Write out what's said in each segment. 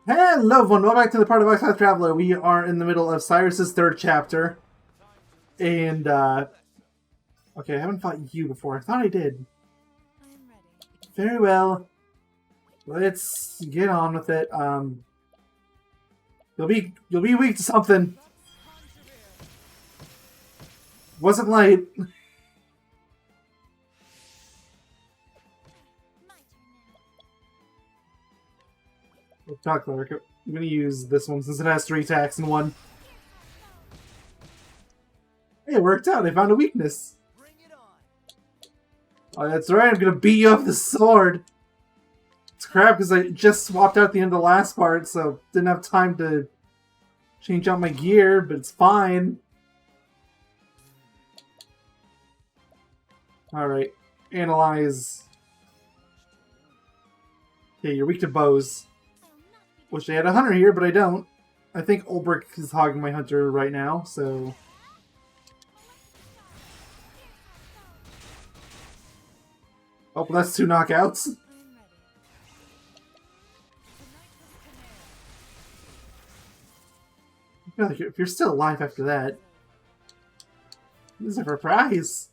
Hello everyone, welcome back to the part of Octopath Traveler. We are in the middle of Cyrus's third chapter. And, okay, I haven't fought you before. I thought I did. Very well. Let's get on with it. You'll be weak to something. Wasn't light. Chocolate. I'm gonna use this one since it has 3 attacks in one. Hey, it worked out. I found a weakness. Oh, that's right. I'm gonna beat you up with the sword. It's crap because I just swapped out the end of the last part, so didn't have time to change out my gear, but it's fine. Alright. Analyze. Okay, you're weak to bows. Wish I had a hunter here, but I don't. I think Ulbrich is hogging my hunter right now, so... Oh, well, that's 2 knockouts. I feel like if you're still alive after that, this is a prize.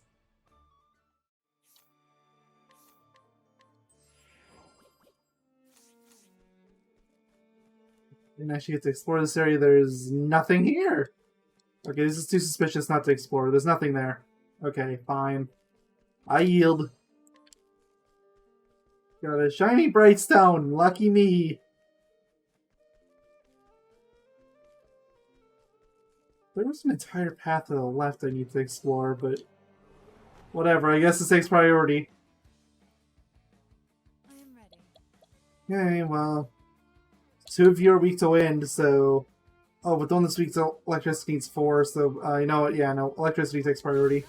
Didn't actually get to explore this area. There's nothing here. Okay, this is too suspicious not to explore. There's nothing there. Okay, fine. I yield. Got a shiny bright stone. Lucky me. There was an entire path to the left I need to explore, but whatever. I guess this takes priority. I am ready. Okay, well, 2 of you are weak to wind, so... Oh, but the one that's weak to electricity needs 4, so, you know what? Yeah, no, electricity takes priority.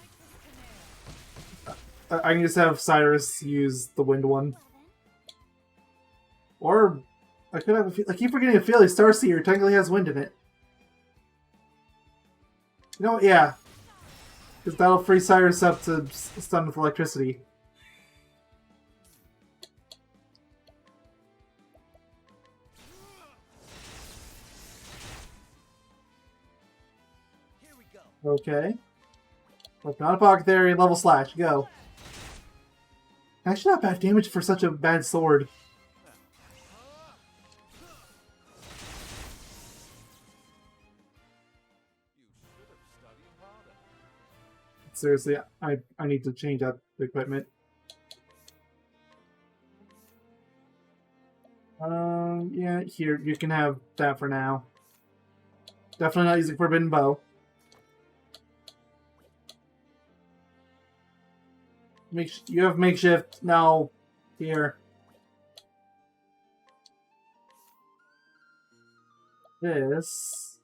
I can just have Cyrus use the wind one. Or, I could have I keep forgetting Ophelia Starseer technically has wind in it. You know what? Yeah. Because that'll free Cyrus up to stun with electricity. Here we go. Okay. Well, not a pocket theory, level slash, go. Actually not bad damage for such a bad sword. Seriously, I need to change out the equipment. Yeah, here, you can have that for now. Definitely not using Forbidden Bow. You have makeshift now. Here. This.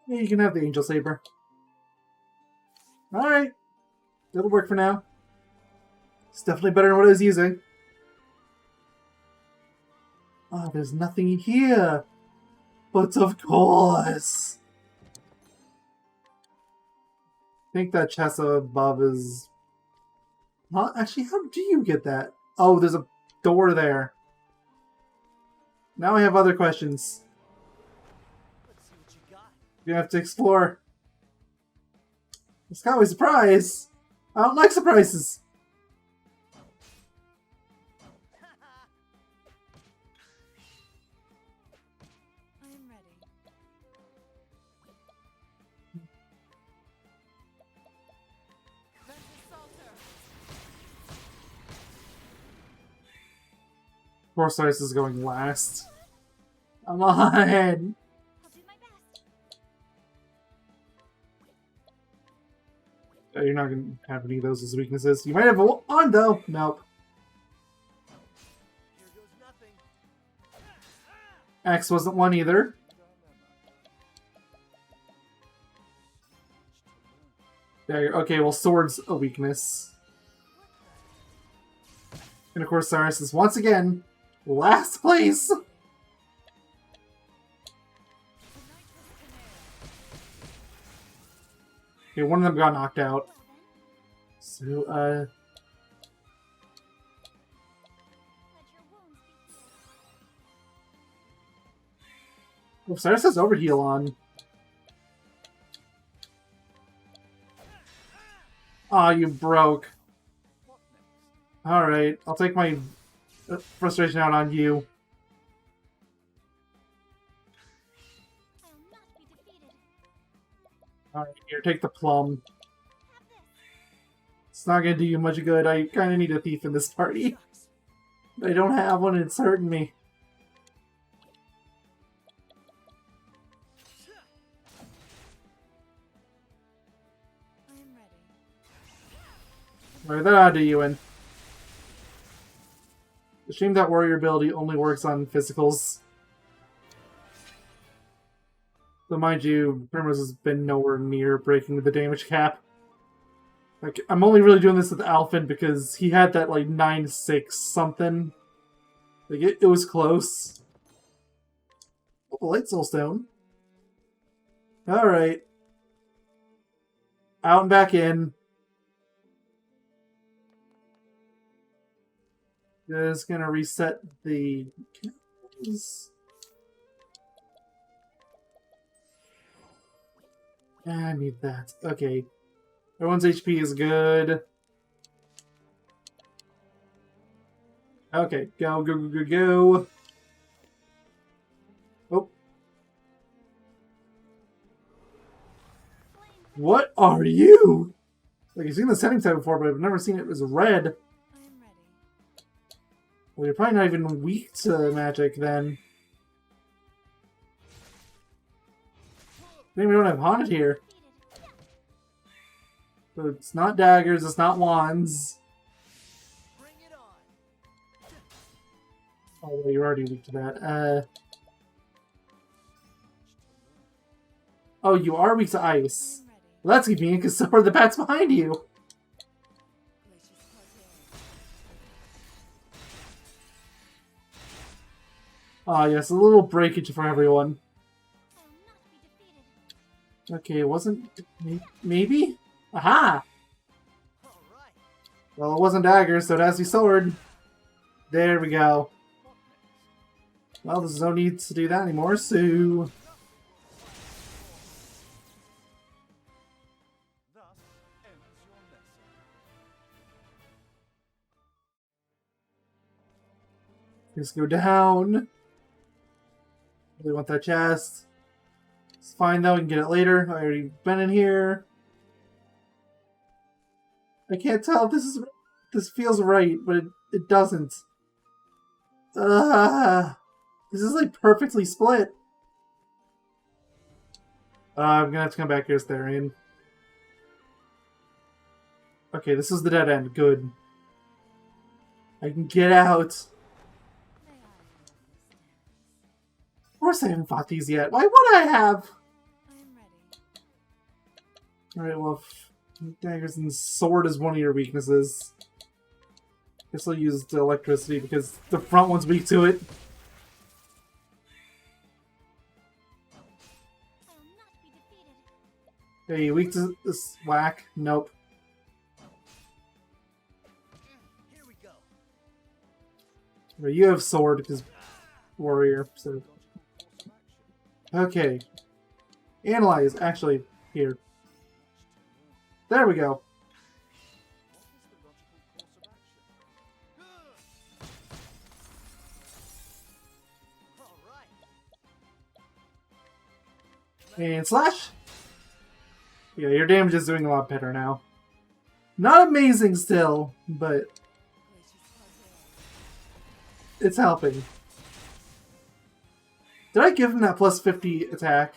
Yeah, you can have the Angel Saber. Alright. That'll work for now. It's definitely better than what I was using. Oh, there's nothing here. But of course. I think that chest above is... Huh? Actually, how do you get that? Oh, there's a door there. Now I have other questions. Let's see what you got. You have to explore. It's got me a surprise. I don't like surprises. I am ready. Of course, Cyrus is going last. Come on. I'll do my best. You're not going to have any of those as weaknesses. You might have one, though. Nope. Here goes nothing. X wasn't one either. Yeah, okay, well, sword's a weakness. And of course, Cyrus is once again last place. Okay, one of them got knocked out. So, Oh, Cyrus has overheal on. Aw, you broke. What next? Alright, I'll take my frustration out on you. I'll not be defeated. Alright, here, take the plum. Have this. It's not gonna do you much good. I kinda need a thief in this party. Shucks. I don't have one and it's hurting me. I am ready. Alright, that ought to do you in. The shame that warrior ability only works on physicals. So mind you, Primrose has been nowhere near breaking the damage cap. Like, I'm only really doing this with Alphen because he had that, like, 9-6 something. Like, it was close. Oh, Light Soul Stone. Alright. Out and back in. Just gonna reset the... I need that. Okay. Everyone's HP is good. Okay, go, go, go, go, go. Oh. What are you? Like, I've seen the setting type before, but I've never seen it as red. I am ready. Well, you're probably not even weak to magic, then. Maybe we don't have haunted here. Defeated. So it's not daggers, it's not wands. Bring it on. Oh, well, you're already weak to that. Oh, you are weak to I ice. am ready. Well, that's convenient, because so are the bats behind you. Glacius Parterre. Ah, yes, a little breakage for everyone. I will not be defeated. Okay, it wasn't... Maybe? Aha! All right. Well, it wasn't daggers, so it has to be sword. There we go. What next? Well, there's no need to do that anymore, so... Thus ends your lesson. Just go down. Really want that chest. It's fine though, I can get it later. I already been in here. I can't tell if this feels right, but it doesn't. This is like perfectly split. I'm gonna have to come back here, Therian. Okay, this is the dead end. Good. I can get out. May I understand? Of course I haven't fought these yet. Why would I have? I am ready. Alright, well, if daggers and sword is one of your weaknesses, guess I'll use the electricity because the front one's weak to it. I will not be defeated. Hey, you weak to this whack? Nope. Here we go. Well, you have sword because warrior, so... Okay. Analyze, actually, here. There we go. All right. And slash! Yeah, your damage is doing a lot better now. Not amazing still, but Glacius Parterre. it's helping. Did I give him that plus 50 attack?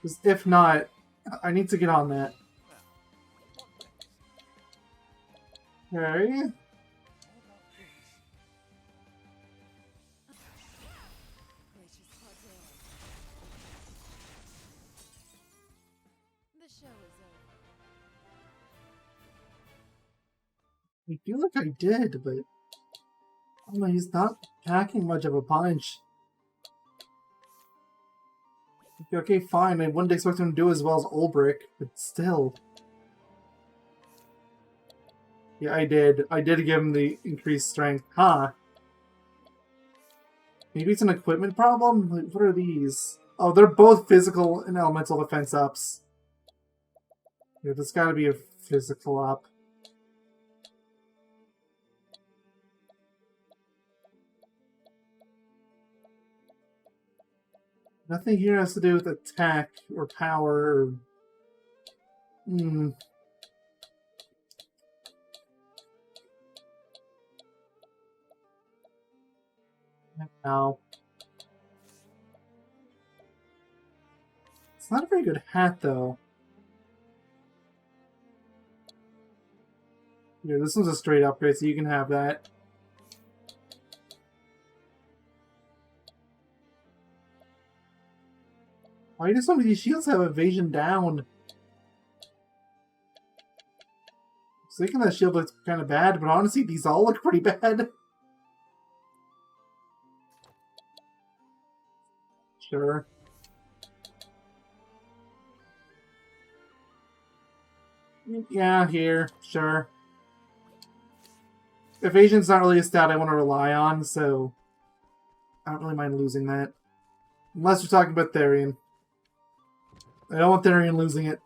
'Cause if not, I need to get on that. What next? Okay. How about this? Glacius Parterre. The show is over. I feel like I did, but I don't know, he's not packing much of a punch. Okay, fine. I wouldn't expect him to do as well as Ulbrich, but still. Yeah, I did. I did give him the increased strength. Huh. Maybe it's an equipment problem? Like, what are these? Oh, they're both physical and elemental defense ups. Yeah, there's gotta be a physical up. Nothing here has to do with attack or power or... No. It's not a very good hat, though. Here, this one's a straight upgrade, so you can have that. Why do some of these shields have evasion down? I was thinking that shield looks kind of bad, but honestly, these all look pretty bad. Sure. Yeah, here. Sure. Evasion's not really a stat I want to rely on, so I don't really mind losing that. Unless we're talking about Therian. I don't want Therian losing it.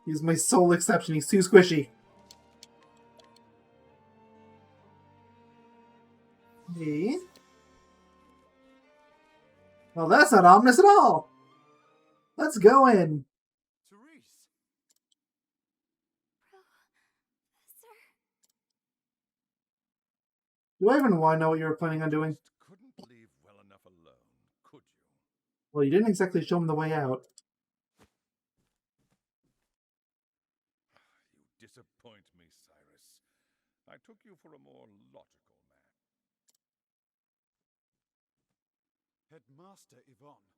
He's my sole exception. He's too squishy. Hey. Well, that's not ominous at all. Let's go in. Cyrus. Professor. Do I even want to know what you were planning on doing? Couldn't leave well enough alone, could you? Well, you didn't exactly show him the way out. You disappoint me, Cyrus. I took you for a more logical man. Headmaster Yvonne,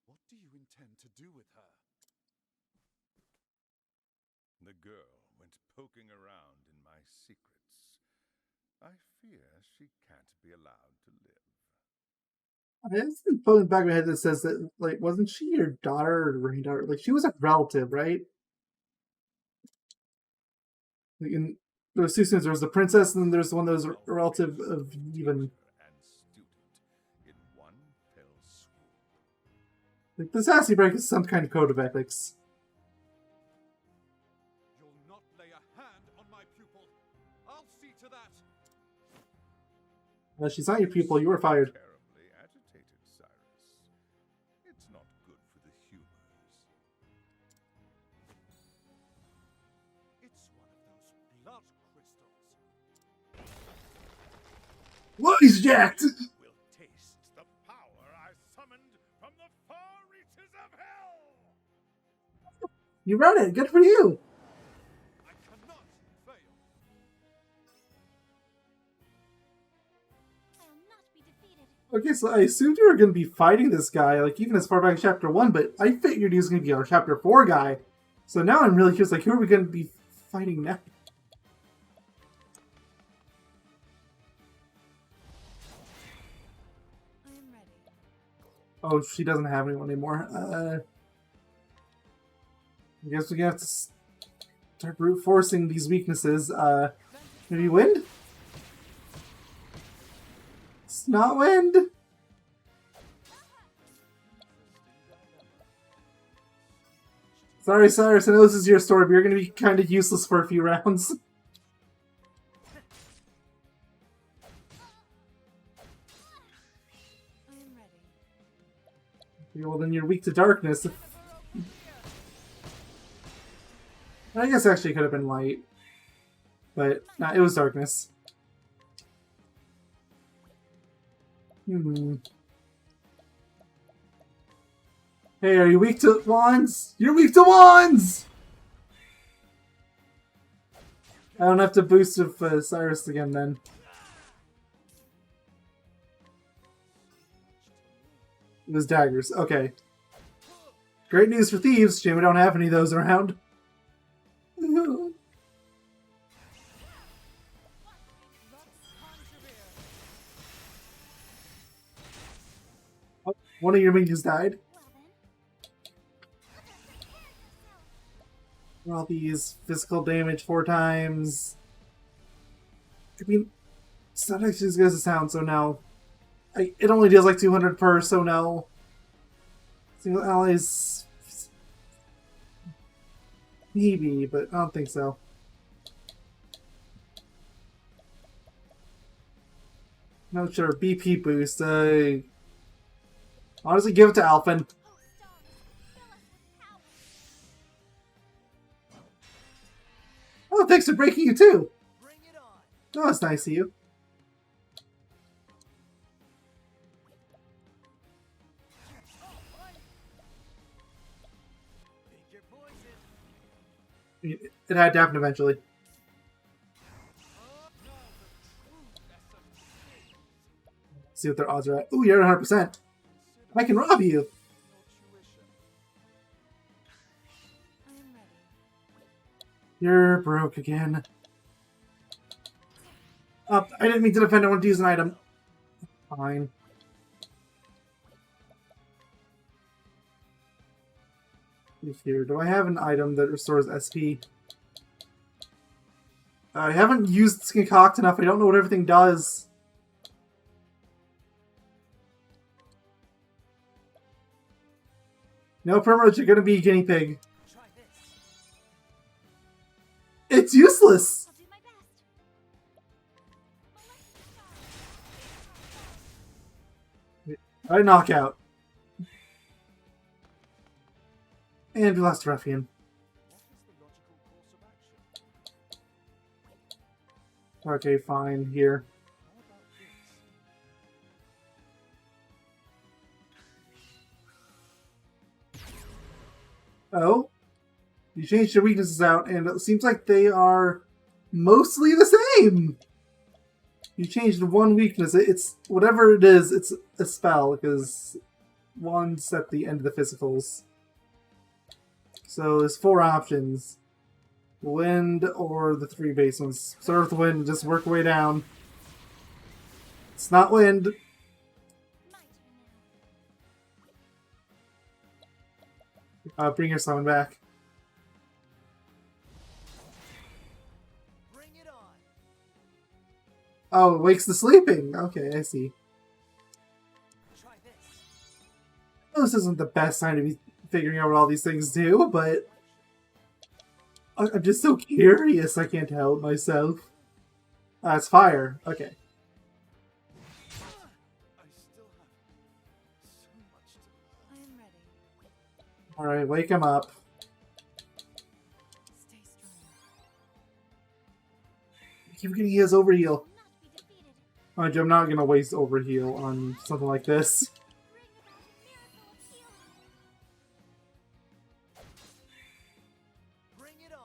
what do you intend to do with her? The girl went poking around in my secrets. I fear she can't be allowed to live. It's been put in the back of my head that says that, like, wasn't she your daughter or granddaughter? Like, she was a relative, right? Like, in those two students, there was the princess, and then there's the one that was a relative of even. And student in one fell swoop. Like, this has to break some kind of code of ethics. You'll not lay a hand on my pupil. I'll see to that. She's not your pupil. You were fired. Terribly agitated, Cyrus. It's not good for the humors. It's one of those blood crystals. What? He's jacked! Will taste the power I summoned from the far reaches of hell! You read it. Good for you. I cannot fail. I will not be defeated. Okay, so I assumed you were going to be fighting this guy, like, even as far back as Chapter 1, but I figured he was going to be our Chapter 4 guy. So now I'm really curious, like, who are we going to be fighting now? I am ready. Oh, she doesn't have anyone anymore. I guess we have to start brute forcing these weaknesses. Maybe wind? It's not wind! Sorry, Cyrus, I know this is your story, but you're going to be kind of useless for a few rounds. I am ready. Okay, well, then you're weak to darkness. I guess actually it could have been light. But, nah, it was darkness. Hey, are you weak to wands? You're weak to wands! I don't have to boost with Cyrus again then. It was daggers. Okay. Great news for thieves. Shame we don't have any of those around. Oh, one of your minions died. Well then. All these physical damage 4 times. I mean, It's not actually as good as it sounds, so no. It only deals like 200 per, so no. Single allies... maybe, but I don't think so. No, sure. BP boost. Honestly, give it to Alphen. Oh, stars, fill us with power. Oh, thanks for breaking you too. Bring it on. Oh, that's nice of you. Pick your poison. It had to happen eventually. Oh, now the true essence. See what their odds are at. Ooh, you're at 100%. I can rob you. Your tuition. I am ready. You're broke again. Oh, I didn't mean to defend. I wanted to use an item. Fine. Here, do I have an item that restores SP? I haven't used Concoct enough. I don't know what everything does. No, Primrose, you're gonna be a guinea pig. Try this. It's useless! I'll do my best. I knock out. And we lost Ruffian. What is the logical course of action? Okay, fine. Here. How about this? Oh? You changed your weaknesses out, and it seems like they are mostly the same! You changed one weakness. It's whatever it is, it's a spell, because one's at the end of the physicals. So there's 4 options. Wind or the 3 base ones. Start with wind, just work your way down. It's not wind. My turn Bring your summon back. Bring it on. Oh, it wakes the sleeping. Okay, I see. Try this. Well, this isn't the best time to be figuring out what all these things do, but I'm just so curious I can't help myself. It's fire. Okay. I still have so much to learn. I am ready. Alright, wake him up. Stay strong. Keep getting his overheal. Will not be defeated. Mind you, I'm not gonna waste overheal on something like this. Bring miracle heal. Bring it on.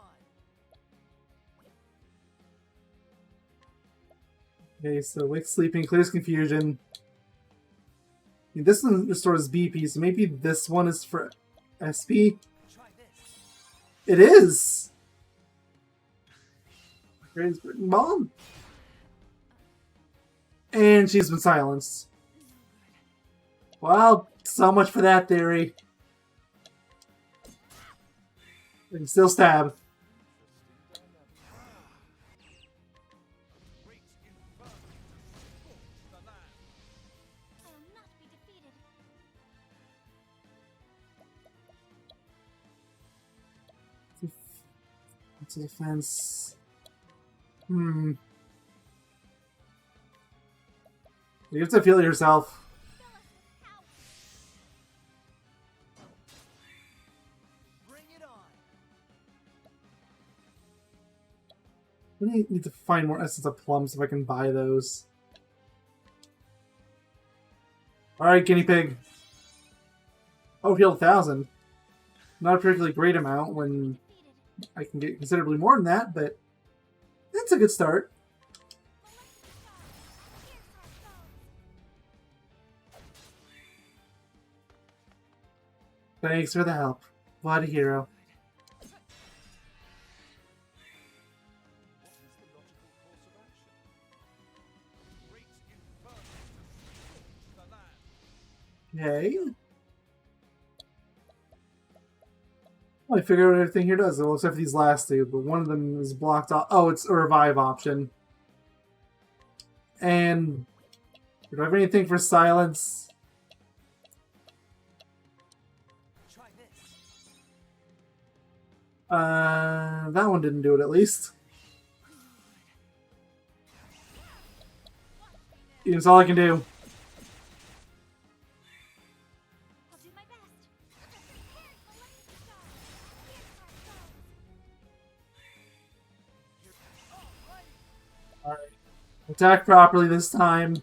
Okay, so wake sleeping, clears confusion. I mean, this one restores BP, so maybe this one is for SP? Try this. It is! Greatest Britain Bomb! And she's been silenced. Well, so much for that theory. We can still stab. Great inferno to scorch the land. I will not be defeated. What's the defense? You have to feel it yourself. Fill us with power. Bring it on. I need to find more Essence of Plums if I can buy those. Alright, guinea pig. Oh, heal 1,000. Not a particularly great amount when Defeated. I can get considerably more than that, but that's a good start. Thanks for the help. What a hero. What is the logical course of action? Great inferno to scorch the land. Okay. Well, I figured out everything here does, well, except for these last two, but one of them is blocked off. Oh, it's a revive option. And do I have anything for silence? Try this. That one didn't do it at least. It's all I can do. I'll do my best. Here's the lightning star. Here's our goals. Alright. Attack properly this time.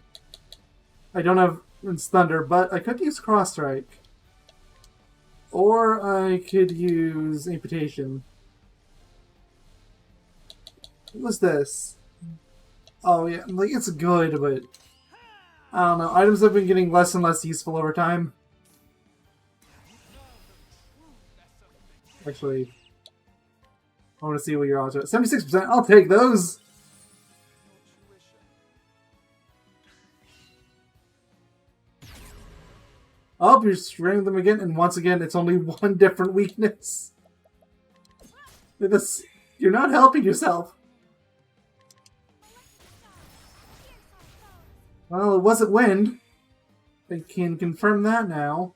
I don't have Rinse Thunder, but I could use Cross Strike. Or I could use Amputation. What was this? Oh yeah, like it's good, but I don't know. Items have been getting less and less useful over time. Actually, I want to see what you're odds are. 76%. I'll take those. Oh, you're stringing them again, and once again, it's only one different weakness. This, you're not helping yourself. Well, it wasn't wind. I can confirm that now.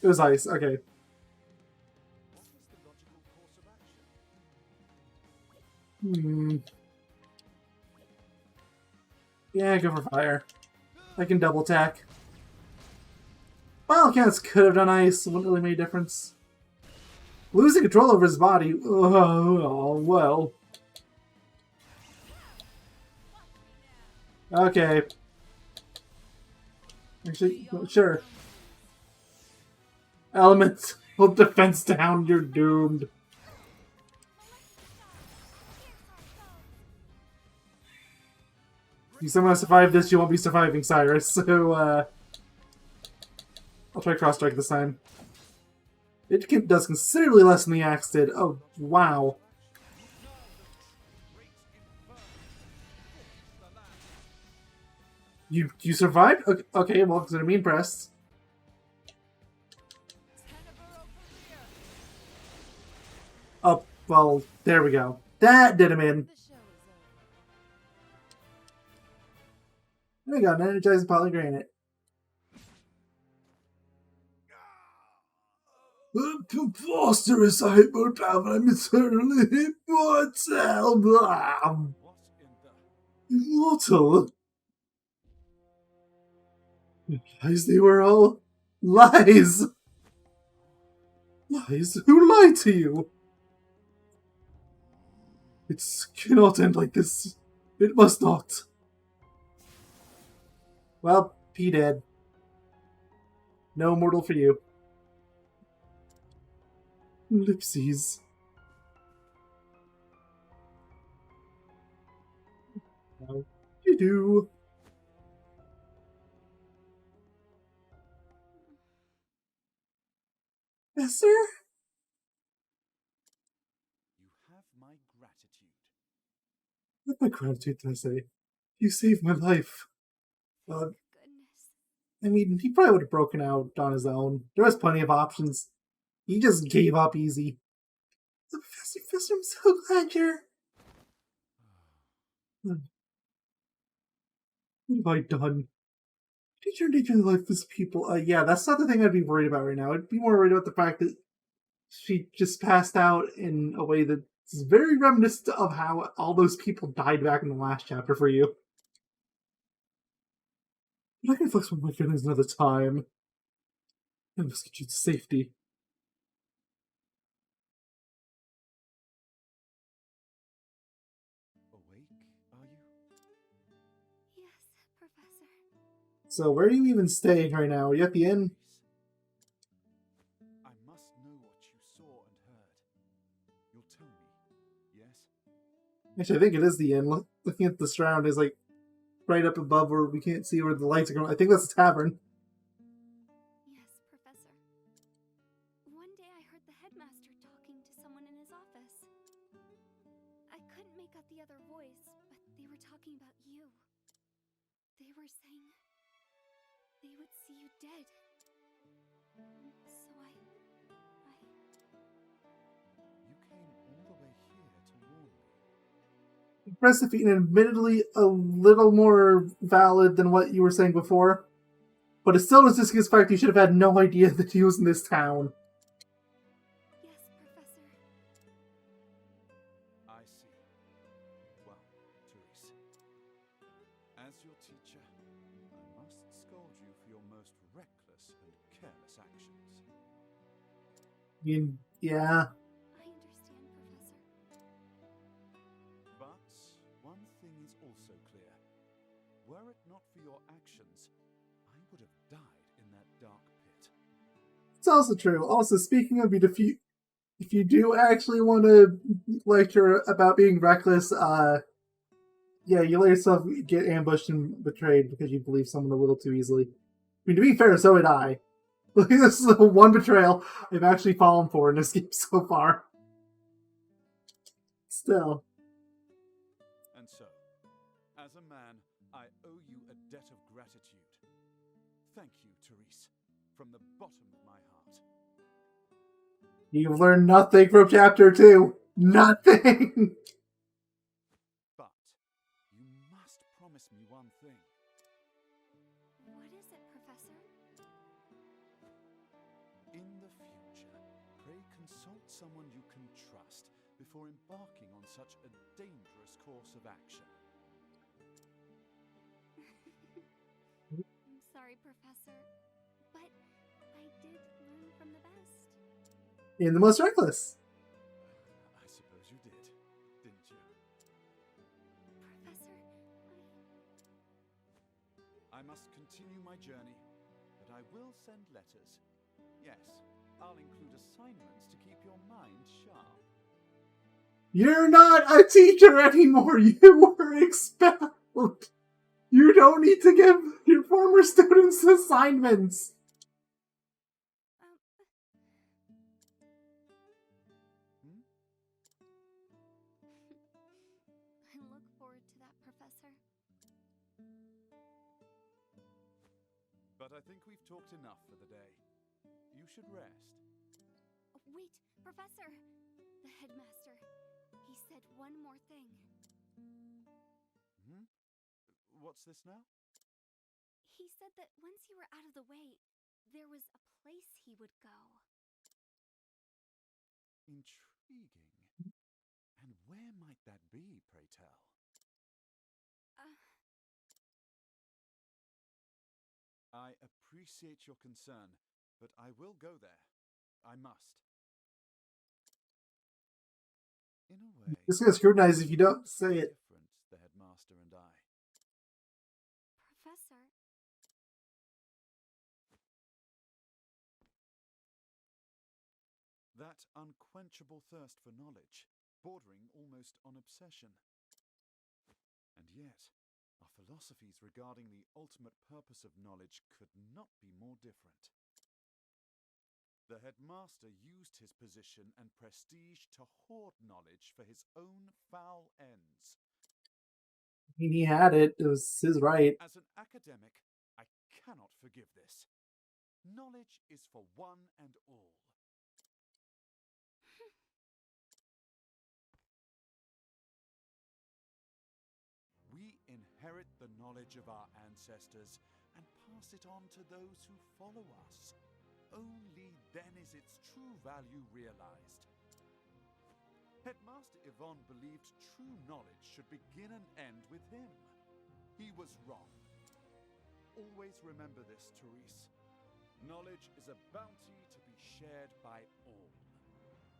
It was ice. Okay. Yeah, go for fire. I can double attack. Well, Cats could have done ice. Wouldn't really make a difference. Losing control over his body. Oh well. Okay. Actually, sure. Elements. Hold defense down. You're doomed. You somehow survive this, you won't be surviving Cyrus, so, I'll try Cross Strike this time. It does considerably less than the axe did. Oh, wow. You survived? Okay, well, consider me impressed. Oh, well, there we go. That did him in. I got an energized polygranite. I'm preposterous. I hate more power. I'm eternally immortal. Immortal? Lies they were all. Lies! Lies? Who lied to you? It cannot end like this. It must not. Well, P dead. No immortal for you. Ellipses. How you do? Yes, sir? You have my gratitude. With my gratitude, I say. You saved my life. Goodness. I mean, he probably would have broken out on his own. There was plenty of options. He just gave up easy. Professor, I'm so glad you're... What have I done? Did you endanger the life of these people? Yeah, that's not the thing I'd be worried about right now. I'd be more worried about the fact that she just passed out in a way that's very reminiscent of how all those people died back in the last chapter for you. But I can flex with my feelings another time. I must get you to safety. Awake, are you? Yes, Professor. So where are you even staying right now? Are you at the inn? I must know what you saw and heard. You'll tell me, yes? Actually, I think it is the inn. Looking at the surround is like right up above where we can't see where the lights are going. I think that's a tavern. Yes, Professor. One day I heard the headmaster talking to someone in his office. I couldn't make out the other voice, but they were talking about you. They were saying they would see you dead. So You came all the way here to warn me. Impressive feat, and admittedly a little more valid than what you were saying before. But it still was just his fact you should have had no idea that he was in this town. Yes, Professor. I see. Well, Therese, as your teacher, I must scold you for your most reckless and careless actions. I mean, yeah. I understand, Professor. But one thing is also clear. Were it not for your actions, I would have died in that dark pit. It's also true. Also, speaking of it, if you do actually want to lecture about being reckless, yeah, you let yourself get ambushed and betrayed because you believe someone a little too easily. I mean, to be fair, so did I. This is the one betrayal I've actually fallen for in this game so far. Still. And so, as a man, I owe you a debt of gratitude. Thank you, Therese, from the bottom of my heart. You've learned nothing from Chapter 2. Nothing! But you must promise me one thing. What is it, Professor? In the future, pray consult someone you can trust before embarking on such a dangerous course of action. I'm sorry, Professor, but I did learn from the best. In the most reckless. I suppose you did, didn't you? Professor, I must continue my journey, but I will send letters. Yes, I'll include assignments to keep your mind sharp. You're not a teacher anymore. You were expelled. You don't need to give your former students assignments. I look forward to that, Professor. But I think we've talked enough for the day. You should rest. Wait, Professor! The headmaster. He said one more thing. What's this now? He said that once you were out of the way, there was a place he would go. Intriguing. And where might that be, pray tell? I appreciate your concern, but I will go there. I must. In a way, This gonna scrutinize if you don't say it. different, the headmaster and I. Professor, That unquenchable thirst for knowledge, bordering almost on obsession. And yet, our philosophies regarding the ultimate purpose of knowledge could not be more different. The headmaster used his position and prestige to hoard knowledge for his own foul ends. I mean, he had it. It was his right. As an academic, I cannot forgive this. Knowledge is for one and all. We inherit the knowledge of our ancestors and pass it on to those who follow us. Only then is its true value realized. Headmaster Yvonne believed true knowledge should begin and end with him. He was wrong. Always remember this, Therese. Knowledge is a bounty to be shared by all.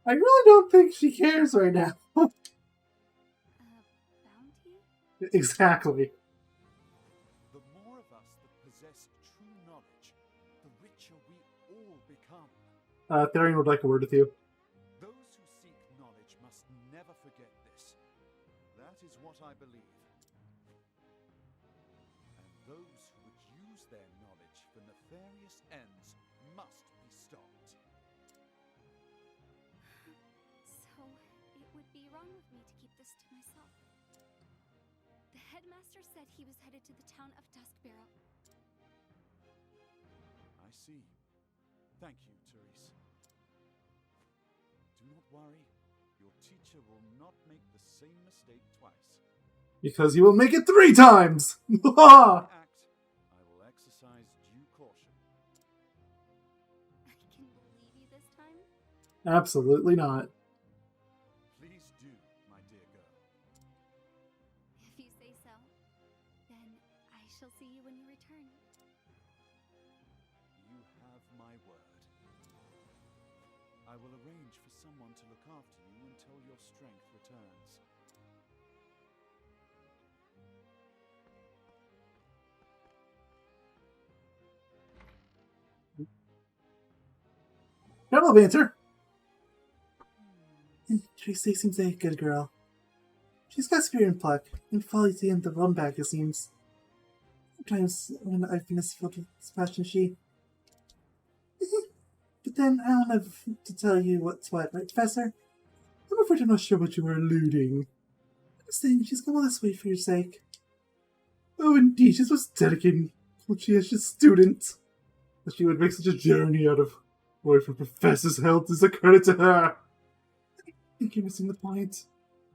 I really don't think she cares right now. bounty? Exactly. The more of us that possess true knowledge, the richer we all become. Therian would like a word with you. Those who seek knowledge must never forget this. That is what I believe. And those who would use their knowledge for nefarious ends must be stopped. So, it would be wrong of me to keep this to myself. The headmaster said he was headed to the town of Duskbarrow. I see. Thank you, Therese. Do not worry. Your teacher will not make the same mistake twice. Because he will make it 3 times! Act, I will exercise due caution. I can believe you this time? Absolutely not. Please do, my dear girl. If you say so, then I shall see you when you return. You have my word. I will arrange for someone to look after you until your strength returns. Hello, Banter. Tracy seems like a good girl. She's got spirit and pluck, and folly to him to run back, it seems. Sometimes when I've been as filled with dispassion, she... But then I don't have to tell you what's what, right, Professor? I'm afraid I'm not sure what you were alluding. I'm saying she's come all this way for your sake. Oh, indeed, she's most dedicated, conscientious student. That she would make such a journey out of away from Professor's health is a credit to her. I think you're missing the point.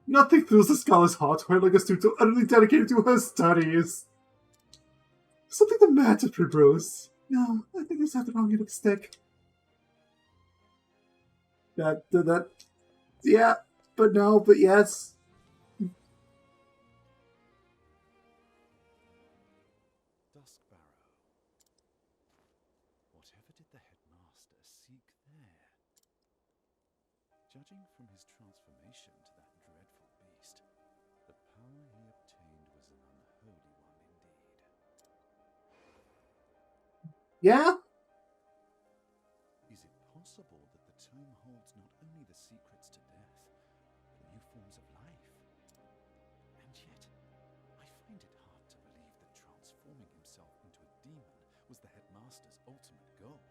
Nothing fills a scholar's heart quite like a student so utterly dedicated to her studies. Something the matter, Primrose? No, I think you just have the wrong end of the stick. Yeah, but no, but yes. Duskbarrow. Whatever did the headmaster seek there? Judging from his transformation to that dreadful beast, the power he obtained was an unholy one indeed. Yeah? Is it possible that the tome holds not only the secrets to death, but new forms of life? And yet, I find it hard to believe that transforming himself into a demon was the headmaster's ultimate goal.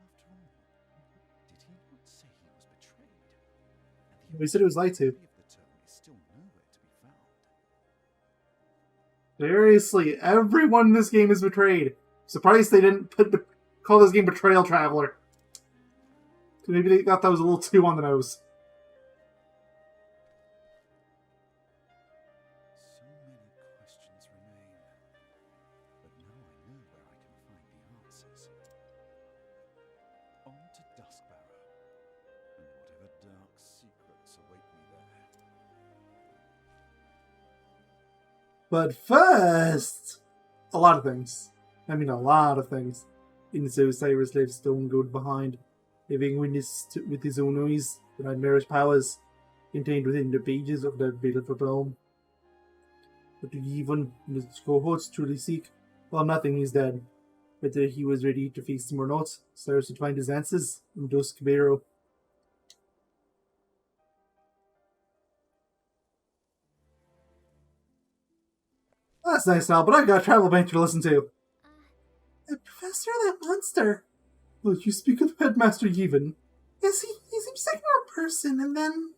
After all, did he not say he was betrayed? And We said it was lied to. copy of the tome is still nowhere to be found. Seriously, everyone in this game is betrayed. Surprised they didn't call this game Betrayal Traveler. Maybe they thought that was a little too on the nose. So many questions remain, but now I know where I can find the answers. On to Duskbarrow, and whatever dark secrets await me there. But first, a lot of things. I mean, a lot of things. And so Cyrus left stone gold behind, having witnessed with his own eyes the nightmarish powers contained within the pages of that baleful tome. But do even his cohorts truly seek? Well, nothing is dead. Whether he was ready to face them or not, Cyrus would find his answers in Duskbarrow. That's nice now, but I've got a travel bank to listen to. Professor, that monster. Oh, you speak of the headmaster even. Yes, he seems like a person, and then...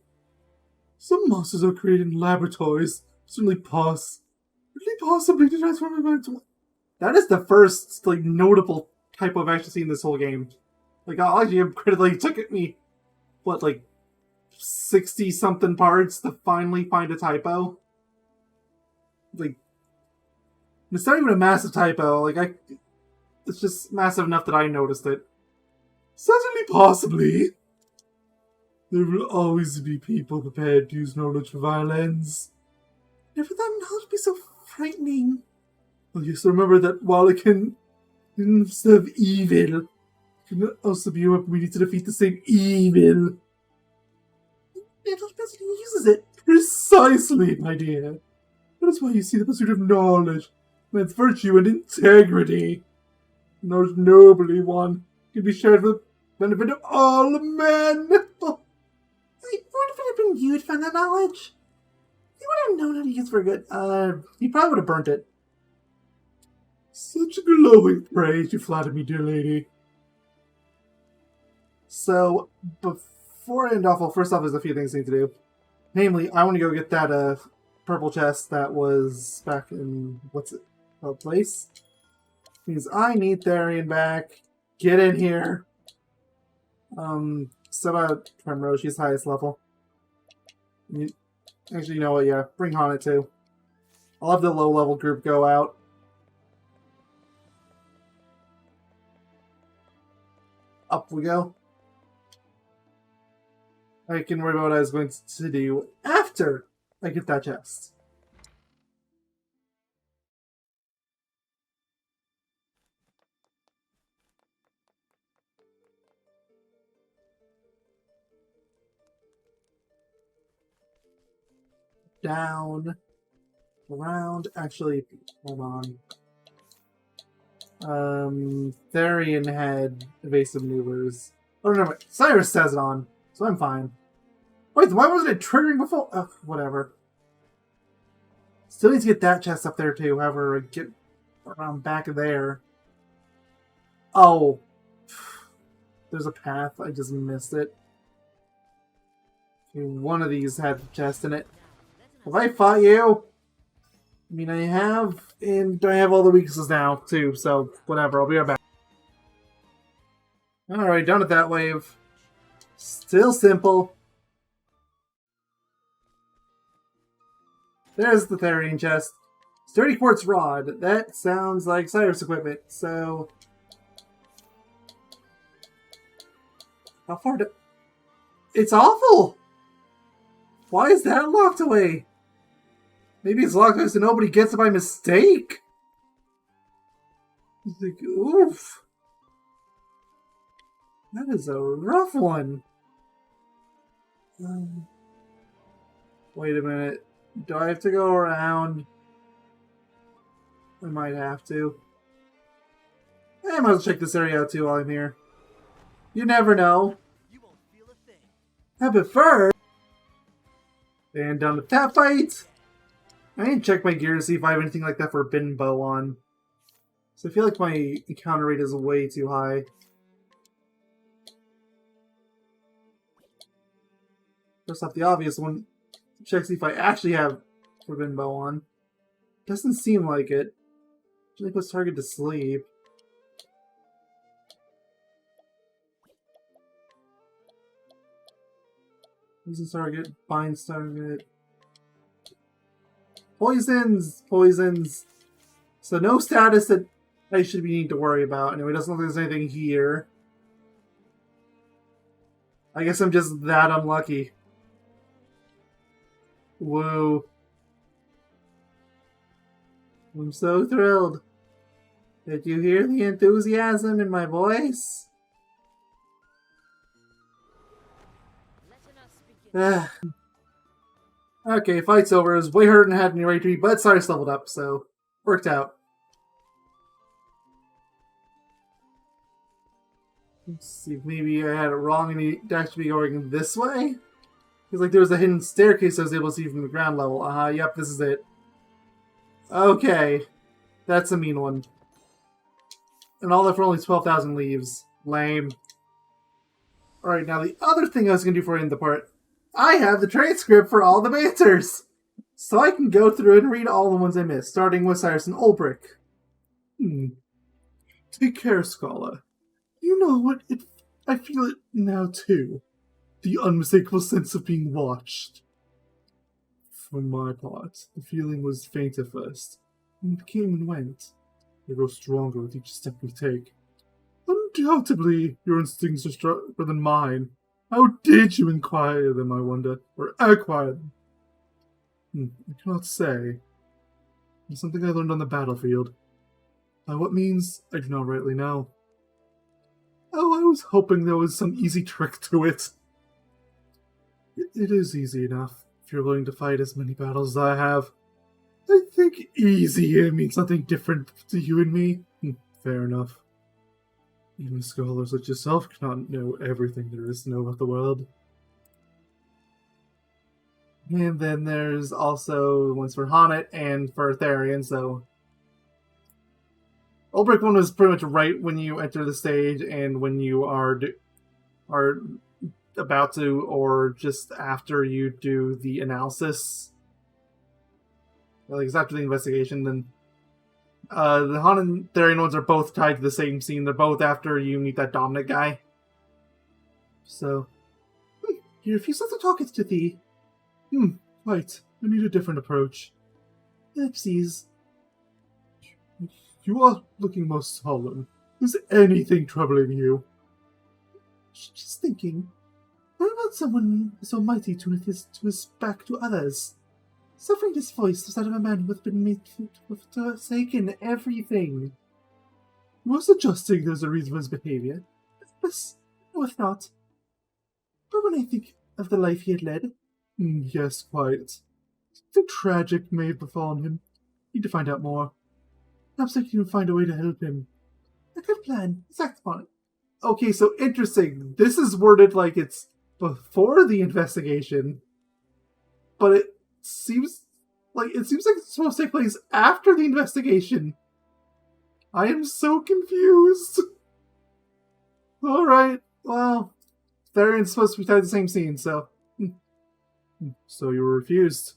Some monsters are created in laboratories. Certainly possibly to transform them into... That is the first, like, notable typo I've actually seen in this whole game. Like, I'll actually give credit, like, it took me, what, like, 60-something parts to finally find a typo? Like, it's not even a massive typo, like, it's just massive enough that I noticed it. Certainly, possibly. There will always be people prepared to use knowledge for violence. Never that knowledge be so frightening. Well, you also remember that while it can serve evil, it can also be a weapon we need to defeat the same evil. The person who uses it. Precisely, my dear. That is why you see the pursuit of knowledge, man's virtue and integrity. Knowledge nobly won can be shared for the benefit of all men. What if it had been you who'd found that knowledge? You would have known how to use it for good. You probably would have burnt it. Such glowing praise, you flatter me, dear lady. So, before I end off, well, first off, there's a few things I need to do. Namely, I want to go get that purple chest that was back in, what's it called, place? Means I need Therian back. Get in here. So about Primrose, she's highest level. Actually, you know what? Yeah, bring Haunted too. I'll have the low-level group go out. Up we go. I can worry about what I was going to do after I get that chest. Down. Around. Actually, hold on. Therian had evasive maneuvers. Oh, no, wait. Cyrus has it on, so I'm fine. Wait, why wasn't it triggering before? Oh, whatever. Still need to get that chest up there, too. However, I get around back of there. Oh. There's a path. I just missed it. Okay, one of these had the chest in it. Have I fought you? I mean, I have, and I have all the weaknesses now, too, so whatever, I'll be right back. Alright, done with that wave. Still simple. There's the Therian chest. Sturdy quartz rod. That sounds like Cyrus equipment, so... How far do... It's awful! Why is that locked away? Maybe it's locked away so nobody gets it by mistake? Like, oof. That is a rough one. Wait a minute. Do I have to go around? I might have to. I might as well check this area out too while I'm here. You never know. You won't feel a thing. But first, and done with that fight. I need to check my gear to see if I have anything like that for a bin bow on. So I feel like my encounter rate is way too high. First off, the obvious one. Check to see if I actually have Forbidden Bow on. Doesn't seem like it. Usually puts target to sleep. Uses target, binds target. Poisons! Poisons! So no status that I should be needing to worry about. Anyway, it doesn't look like there's anything here. I guess I'm just that unlucky. Woo. I'm so thrilled. Did you hear the enthusiasm in my voice? Okay, fight's over. It was way harder than I had any right to be, but Cyrus leveled up, so worked out. Let's see if maybe I had it wrong and he'd actually be going this way? Because like there was a hidden staircase I was able to see from the ground level. Yep, this is it. Okay. That's a mean one. And all that for only 12,000 leaves. Lame. Alright, now the other thing I was going to do for in the part, I have the transcript for all the banters! So I can go through and read all the ones I missed, starting with Cyrus and Ulbrich. Take care, Scholar. You know what? I feel it now too. The unmistakable sense of being watched. For my part, the feeling was faint at first, and it came and went. They grow stronger with each step we take. Undoubtedly, your instincts are stronger than mine. How did you inquire them, I wonder, or acquire them? I cannot say. It's something I learned on the battlefield. By what means, I do not rightly know. Oh, I was hoping there was some easy trick to it. It is easy enough, if you're willing to fight as many battles as I have. I think easy here means something different to you and me. Fair enough. Even scholars such as yourself cannot know everything there is to know about the world. And then there's also ones for Haunted and for Therian, so... Ulbrich one was pretty much right when you enter the stage and when you are about to, or just after you do the analysis. Like, it's after the investigation, then... the Haunted and Therian ones are both tied to the same scene. They're both after you meet that Dominic guy. So... You refuse not to talk it to thee. Right, I need a different approach. Ellipses. You are looking most solemn. Is anything troubling you? Just thinking. What about someone so mighty to his back to others? Suffering this voice was that of a man who hath been made to have forsaken everything. He was adjusting as a reason for his behaviour. But no, if not. But when I think of the life he had led, yes, quite. Something tragic may have befallen him. Need to find out more. Perhaps I can find a way to help him. A good plan. Let's act upon it. Okay, so interesting. This is worded like it's before the investigation, but it seems like it's supposed to take place after the investigation. I am so confused. All right, well, they're supposed to be tied to the same scene, so. So you were refused.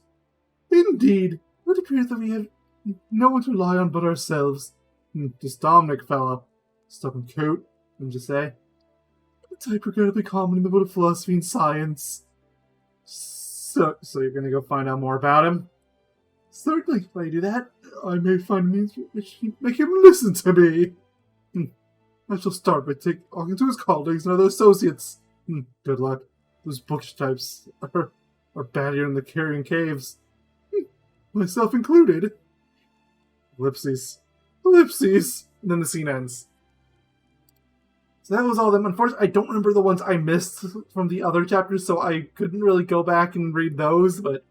Indeed. It would appear that we have no one to rely on but ourselves. This Dominic fellow. Stubborn coat, wouldn't you say? A type regrettably common in the world of philosophy and science. So you're gonna go find out more about him? Certainly, if I do that, I may find means which make him listen to me. I shall start by talking to his colleagues and other associates. Good luck. Those bookish types are baddier than the carrion caves. Myself included. Ellipses. Ellipses! And then the scene ends. So that was all of them. Unfortunately, I don't remember the ones I missed from the other chapters, so I couldn't really go back and read those, but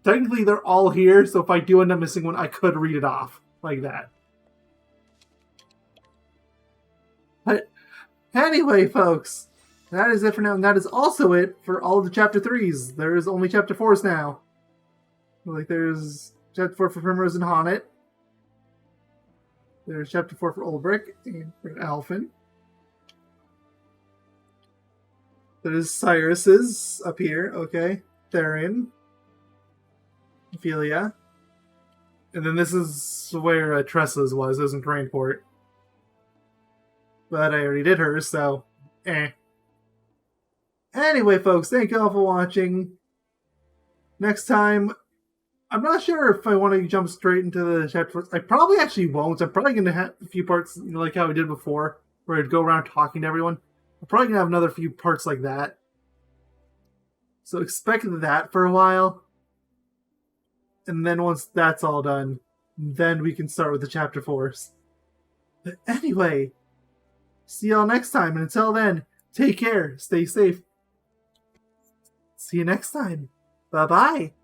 technically they're all here, so if I do end up missing one, I could read it off like that. But anyway, folks, that is it for now, and that is also it for all of the chapter 3s. There is only chapter 4s now. Like, there's chapter 4 for Primrose and Honnet. There's chapter 4 for Ulbrich and for Alphen. There's Cyrus's up here, okay. Theron. Ophelia. And then this is where Tressa's was. It was in Craneport. But I already did hers, so Anyway, folks, thank you all for watching. Next time, I'm not sure if I want to jump straight into the chapter 4. I probably actually won't. I'm probably going to have a few parts, like how I did before, where I'd go around talking to everyone. I'm probably going to have another few parts like that. So expect that for a while. And then once that's all done, then we can start with the chapter 4s. But anyway, see y'all next time. And until then, take care. Stay safe. See you next time. Bye-bye.